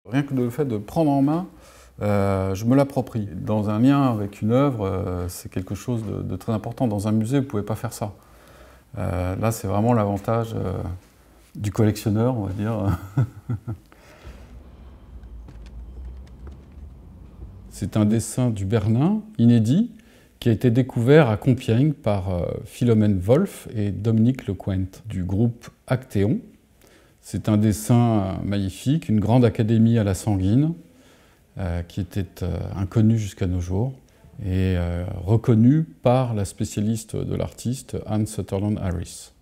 Rien que le fait de prendre en main, je me l'approprie. Dans un lien avec une œuvre, c'est quelque chose de très important. Dans un musée, vous ne pouvez pas faire ça. Là, c'est vraiment l'avantage du collectionneur, on va dire. C'est un dessin du Bernin, inédit, qui a été découvert à Compiègne par Philomène Wolf et Dominique Lecointe du groupe Actéon. C'est un dessin magnifique, une grande académie à la sanguine, qui était inconnue jusqu'à nos jours et reconnue par la spécialiste de l'artiste Anne Sutherland Harris.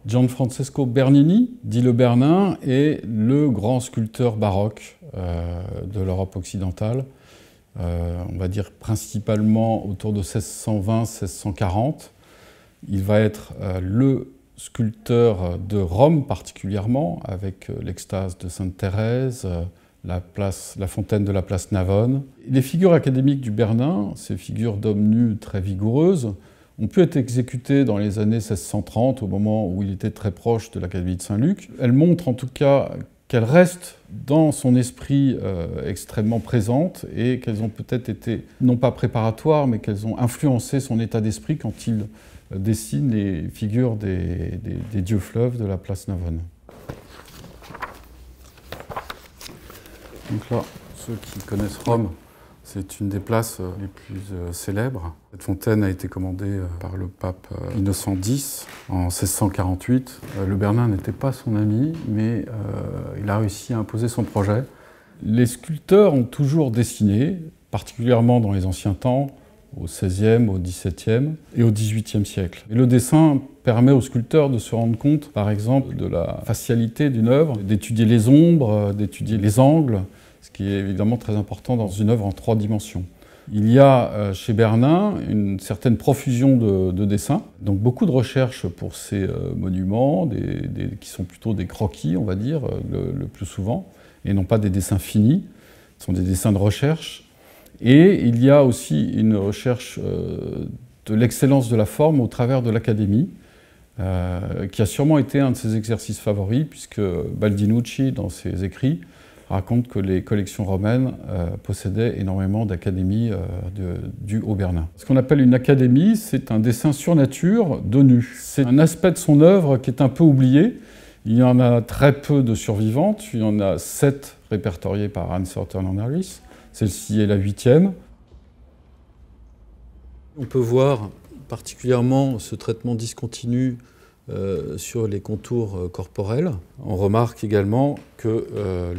Gianfrancesco Bernini, dit le Bernin, est le grand sculpteur baroque de l'Europe occidentale. On va dire principalement autour de 1620-1640. Il va être le sculpteur de Rome particulièrement, avec l'extase de Sainte-Thérèse, la fontaine de la place Navone. Les figures académiques du Bernin, ces figures d'hommes nus très vigoureuses, ont pu être exécutées dans les années 1630, au moment où il était très proche de l'Académie de Saint-Luc. Elles montrent en tout cas qu'elles restent dans son esprit extrêmement présentes et qu'elles ont peut-être été, non pas préparatoires, mais qu'elles ont influencé son état d'esprit quand il dessine les figures des dieux fleuves de la place Navone. Donc là, ceux qui connaissent Rome, c'est une des places les plus célèbres. Cette fontaine a été commandée par le pape Innocent X en 1648. Le Bernin n'était pas son ami, mais il a réussi à imposer son projet. Les sculpteurs ont toujours dessiné, particulièrement dans les anciens temps, au XVIe, au XVIIe et au XVIIIe siècle. Et le dessin permet aux sculpteurs de se rendre compte, par exemple, de la facialité d'une œuvre, d'étudier les ombres, d'étudier les angles, ce qui est évidemment très important dans une œuvre en 3 dimensions. Il y a chez Bernin une certaine profusion de dessins, donc beaucoup de recherches pour ces monuments, qui sont plutôt des croquis, on va dire, le plus souvent, et non pas des dessins finis, ce sont des dessins de recherche. Et il y a aussi une recherche de l'excellence de la forme au travers de l'académie, qui a sûrement été un de ses exercices favoris, puisque Baldinucci, dans ses écrits, raconte que les collections romaines possédaient énormément d'académies dues au Bernin. Ce qu'on appelle une académie, c'est un dessin sur nature de nu. C'est un aspect de son œuvre qui est un peu oublié. Il y en a très peu de survivantes. Il y en a 7 répertoriées par Anne Sutherland Harris. Celle-ci est la 8e. On peut voir particulièrement ce traitement discontinu sur les contours corporels. On remarque également que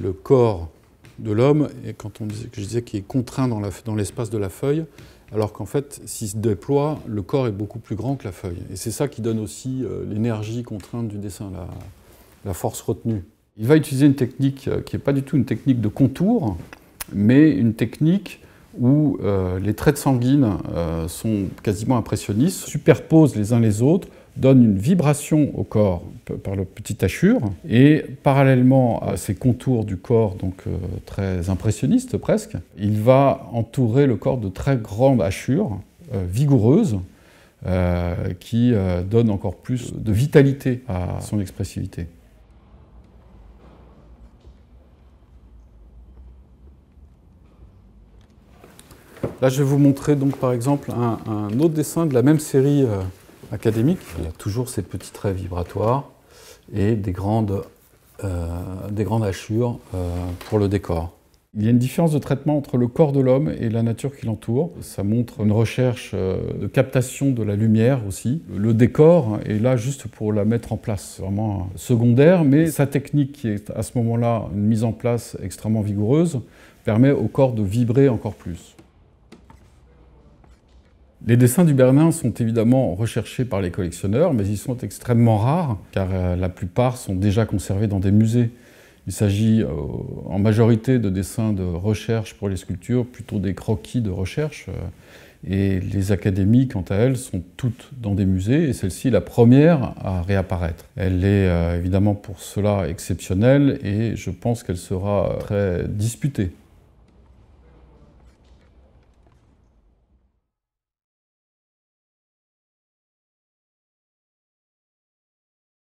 le corps de l'homme, je disais qu'il est contraint dans l'espace de la feuille, alors qu'en fait, s'il se déploie, le corps est beaucoup plus grand que la feuille. Et c'est ça qui donne aussi l'énergie contrainte du dessin, la force retenue. Il va utiliser une technique qui n'est pas du tout une technique de contour, mais une technique où les traits sanguines sont quasiment impressionnistes, superposent les uns les autres, donne une vibration au corps par le petit hachure, et parallèlement à ces contours du corps, donc très impressionnistes presque, il va entourer le corps de très grandes hachures vigoureuses qui donnent encore plus de vitalité à son expressivité. Là, je vais vous montrer donc par exemple un autre dessin de la même série académique. Il y a toujours ces petits traits vibratoires et des grandes hachures pour le décor. Il y a une différence de traitement entre le corps de l'homme et la nature qui l'entoure. Ça montre une recherche de captation de la lumière aussi. Le décor est là juste pour la mettre en place. C'est vraiment secondaire, mais sa technique qui est à ce moment-là une mise en place extrêmement vigoureuse permet au corps de vibrer encore plus. Les dessins du Bernin sont évidemment recherchés par les collectionneurs, mais ils sont extrêmement rares, car la plupart sont déjà conservés dans des musées. Il s'agit en majorité de dessins de recherche pour les sculptures, plutôt des croquis de recherche. Et les académies, quant à elles, sont toutes dans des musées, et celle-ci est la première à réapparaître. Elle est évidemment pour cela exceptionnelle, et je pense qu'elle sera très disputée.